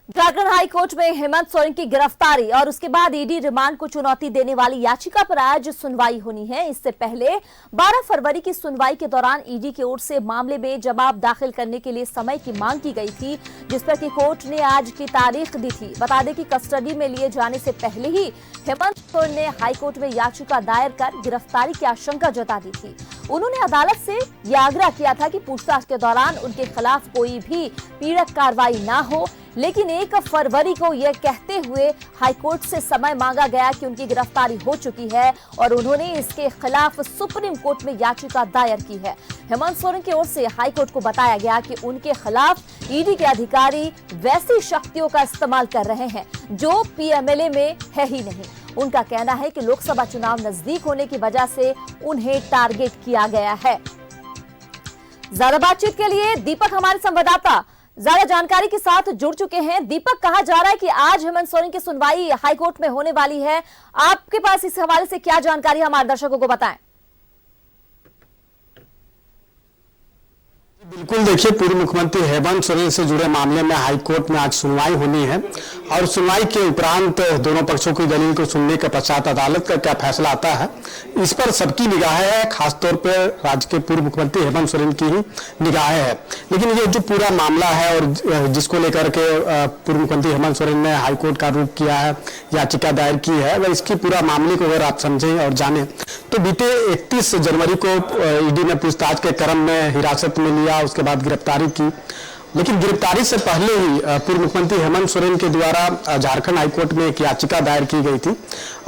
Jharkhand high court में हेमंत सोरेन की गिरफ्तारी और उसके बाद ईडी रिमांड को चुनौती देने वाली याचिका पर आज सुनवाई होनी है। इससे पहले 12 फरवरी की सुनवाई के दौरान ईडी की ओर से मामले में जवाब दाखिल करने के लिए समय की मांग की गई थी, जिस पर कि कोर्ट ने आज की तारीख दी थी। बता दें कि कस्टडी में लिए जाने से पहले ही हेमंत सोरेन ने हाईकोर्ट में याचिका दायर कर गिरफ्तारी की आशंका जता दी थी। उन्होंने अदालत से यह आग्रह किया था कि पूछताछ के दौरान उनके खिलाफ कोई भी पीड़क कार्रवाई ना हो, लेकिन 1 फरवरी को यह कहते हुए हाईकोर्ट से समय मांगा गया कि उनकी गिरफ्तारी हो चुकी है और उन्होंने इसके खिलाफ सुप्रीम कोर्ट में याचिका दायर की है। हेमंत सोरेन की ओर से हाईकोर्ट को बताया गया कि उनके खिलाफ ईडी के अधिकारी वैसी शक्तियों का इस्तेमाल कर रहे हैं जो पीएमएलए में है ही नहीं। उनका कहना है कि लोकसभा चुनाव नजदीक होने की वजह से उन्हें टारगेट किया गया है। ज्यादा बातचीत के लिए दीपक हमारे संवाददाता ज्यादा जानकारी के साथ जुड़ चुके हैं। दीपक, कहा जा रहा है कि आज हेमंत सोरेन की सुनवाई हाईकोर्ट में होने वाली है। आपके पास इस हवाले से क्या जानकारी हमारे दर्शकों को बताएं। बिल्कुल, देखिए, पूर्व मुख्यमंत्री हेमंत सोरेन से जुड़े मामले में हाईकोर्ट में आज सुनवाई होनी है और सुनवाई के उपरांत दोनों पक्षों की दलील को सुनने के पश्चात अदालत का क्या फैसला आता है, इस पर सबकी निगाहें है। खासतौर पर राज्य के पूर्व मुख्यमंत्री हेमंत सोरेन की ही निगाहें है। लेकिन ये जो पूरा मामला है और जिसको लेकर के पूर्व मुख्यमंत्री हेमंत सोरेन ने हाईकोर्ट का रुख किया है, याचिका दायर की है, वह इसकी पूरा मामले को अगर आप समझें और जानें तो बीते 31 जनवरी को ईडी ने पूछताछ के क्रम में हिरासत में लिया, उसके बाद गिरफ्तारी की। लेकिन गिरफ्तारी से पहले ही पूर्व मुख्यमंत्री हेमंत सोरेन के द्वारा झारखंड हाईकोर्ट में एक याचिका दायर की गई थी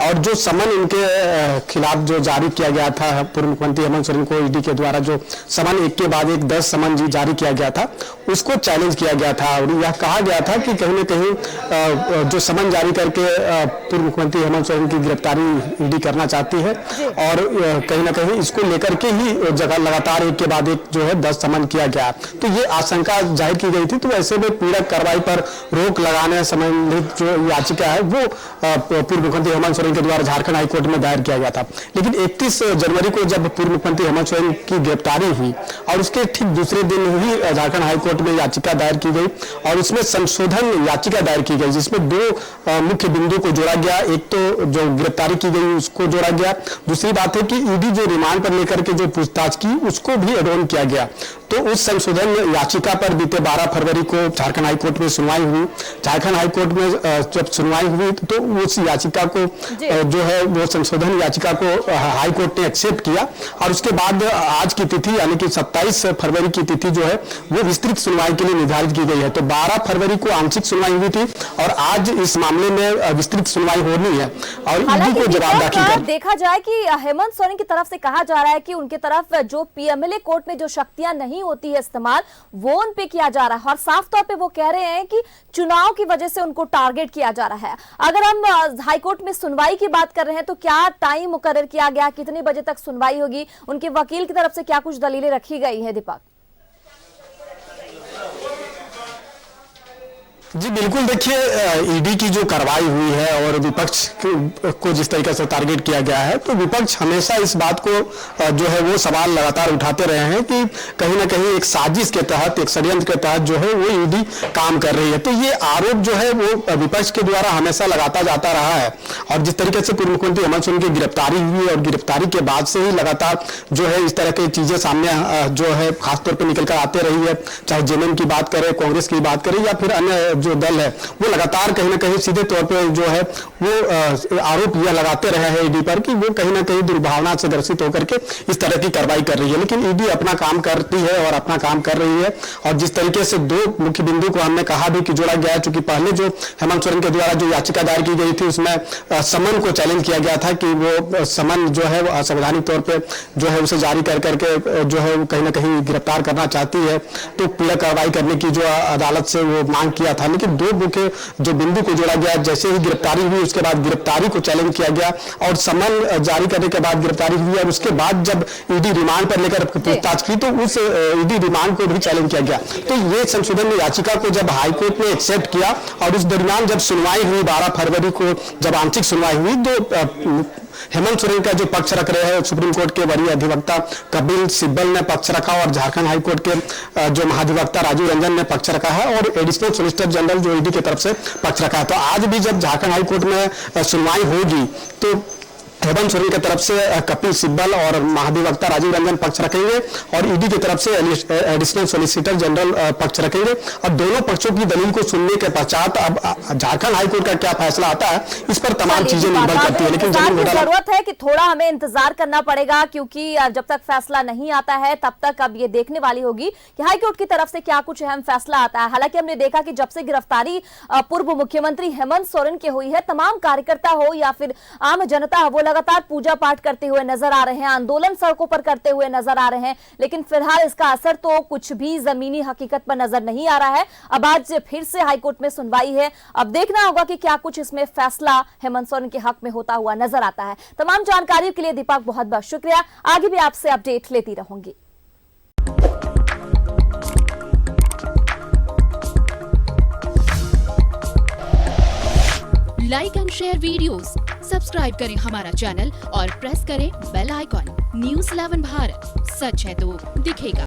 और जो समन उनके खिलाफ जो जारी किया गया था, पूर्व मुख्यमंत्री हेमंत सोरेन को ईडी के द्वारा जो समन एक के बाद एक 10 समन जारी किया गया था, उसको चैलेंज किया गया था और यह कहा गया था कि कहीं न कहीं जो समन जारी करके पूर्व मुख्यमंत्री हेमंत सोरेन की गिरफ्तारी ईडी करना चाहती है और कहीं न कहीं इसको लेकर के ही जगह लगातार एक के बाद एक जो है 10 समन किया गया। तो ये आशंका जाहिर की गई थी। तो ऐसे में पीड़क कार्रवाई पर रोक लगाने संबंधित जो याचिका है वो पूर्व मुख्यमंत्री हेमंत सोरेन के द्वारा झारखंड हाईकोर्ट में दायर किया गया था। लेकिन 31 जनवरी को जब पूर्व मुख्यमंत्री हेमंत सोरेन की गिरफ्तारी हुई और उसके ठीक दूसरे दिन ही झारखंड हाईकोर्ट में याचिका दायर की गई और उसमें संशोधन याचिका दायर की गई, जिसमें 2 मुख्य बिंदु को जोड़ा गया। एक तो जो गिरफ्तारी की गई उसको जोड़ा गया, दूसरी बात है कि ईडी जो रिमांड पर लेकर के जो पूछताछ की उसको भी एड ऑन किया गया। तो उस संशोधन याचिका पर बीते 12 फरवरी को झारखंड हाईकोर्ट में सुनवाई हुई। झारखंड हाईकोर्ट में जब सुनवाई हुई तो उस याचिका को जो है वो संशोधन याचिका को हाईकोर्ट ने एक्सेप्ट किया और उसके बाद आज की तिथि यानी कि 27 फरवरी की तिथि जो है वो विस्तृत सुनवाई के लिए निर्धारित की गई है। तो 12 फरवरी को आंशिक सुनवाई हुई थी और आज इस मामले में विस्तृत सुनवाई होनी है और ईडी को जवाब दाखिल कर देखा जाए कि हेमंत सोरेन की तरफ से कहा जा रहा है कि उनके तरफ जो पीएमएलए कोर्ट में जो शक्तियां नहीं होती है इस्तेमाल, वो उन पे किया जा रहा है और साफ तौर पे वो कह रहे हैं कि चुनाव की वजह से उनको टारगेट किया जा रहा है। अगर हम हाईकोर्ट में सुनवाई की बात कर रहे हैं तो क्या टाइम मुकर्रर किया गया, कितने बजे तक सुनवाई होगी, उनके वकील की तरफ से क्या कुछ दलीलें रखी गई है? दीपक जी बिल्कुल, देखिए, ईडी की जो कार्रवाई हुई है और विपक्ष को जिस तरीके से टारगेट किया गया है, तो विपक्ष हमेशा इस बात को जो है वो सवाल लगातार उठाते रहे हैं कि कहीं ना कहीं एक साजिश के तहत, एक षड्यंत्र के तहत जो है वो ईडी काम कर रही है। तो ये आरोप जो है वो विपक्ष के द्वारा हमेशा लगाता जाता रहा है और जिस तरीके से पूर्व मुख्यमंत्री हेमंत सोरेन की गिरफ्तारी हुई और गिरफ्तारी के बाद से ही लगातार जो है इस तरह की चीजें सामने जो है खासतौर पर निकल कर आते रही है, चाहे जेएमएम की बात करें, कांग्रेस की बात करें या फिर अन्य जो दल है, वो लगातार कहीं ना कहीं सीधे तौर पे जो है वो आरोप यह लगाते रहे हैं ईडी पर कि वो कहीं ना कहीं दुर्भावना से ग्रसित होकर के इस तरह की कार्रवाई कर रही है। लेकिन ईडी अपना काम करती है और अपना काम कर रही है और जिस तरीके से 2 मुख्य बिंदु को हमने कहा भी कि जोड़ा गया है, चूंकि पहले जो हेमंत सोरेन के द्वारा जो याचिका दायर की गई थी उसमें समन को चैलेंज किया गया था कि वो समन जो है असंवैधानिक तौर पर जो है उसे जारी कर करके जो है कहीं ना कहीं गिरफ्तार करना चाहती है, तो पीड़क कार्रवाई करने की जो अदालत से वो मांग किया था। लेकिन 2 मुख्य जो बिंदु को जोड़ा गया, जैसे ही गिरफ्तारी हुई उसके बाद गिरफ्तारी को चैलेंज किया गया और समन जारी करने के बाद गिरफ्तारी हुई और उसके बाद जब ईडी रिमांड पर लेकर पूछताछ की तो उस ईडी रिमांड को भी चैलेंज किया गया। तो ये संशोधन याचिका को जब हाईकोर्ट ने एक्सेप्ट किया और उस दरमियान जब सुनवाई हुई 12 फरवरी को, जब आंशिक सुनवाई हुई तो हेमंत सोरेन का जो पक्ष रख रहे हैं सुप्रीम कोर्ट के वरीय अधिवक्ता कपिल सिब्बल ने पक्ष रखा और झारखंड हाईकोर्ट के जो महाधिवक्ता राजीव रंजन ने पक्ष रखा है और एडिशनल सोलिसिटर जनरल जो ईडी की तरफ से पक्ष रखा है। तो आज भी जब झारखंड हाईकोर्ट में सुनवाई होगी तो हेमंत सोरेन की तरफ से कपिल सिब्बल और महाधिवक्ता राजीव रंजन पक्ष रखेंगे और ईडी की तरफ से एडिशनल सोलिसिटर जनरल पक्ष रखेंगे और दोनों पक्षों की दलील को सुनने के पश्चात अब झारखंड हाईकोर्ट का क्या फैसला आता है इस पर तमाम चीजें निर्भर करती है। लेकिन जरूरत है कि थोड़ा हमें इंतजार करना पड़ेगा, क्योंकि जब तक फैसला नहीं आता है तब तक अब ये देखने वाली होगी कि हाईकोर्ट की तरफ से क्या कुछ अहम फैसला आता है। हालांकि हमने देखा कि जब से गिरफ्तारी पूर्व मुख्यमंत्री हेमंत सोरेन की हुई है, तमाम कार्यकर्ता हो या फिर आम जनता हो, वो लगातार पूजा पाठ करते हुए नजर आ रहे हैं, आंदोलन सड़कों पर करते हुए नजर आ रहे हैं। लेकिन फिलहाल इसका असर तो कुछ भी जमीनी हकीकत पर नजर नहीं आ रहा है। अब आज फिर से हाईकोर्ट में सुनवाई है, अब देखना होगा कि क्या कुछ इसमें फैसला हेमंत सोरेन के हक में होता हुआ नजर आता है। तमाम जानकारियों के लिए दीपक बहुत बहुत शुक्रिया, आगे भी आपसे अपडेट लेती रहूंगी। Like and share videos, subscribe करें हमारा चैनल और प्रेस करें बेल आइकॉन। न्यूज़ 11 भारत, सच है तो दिखेगा।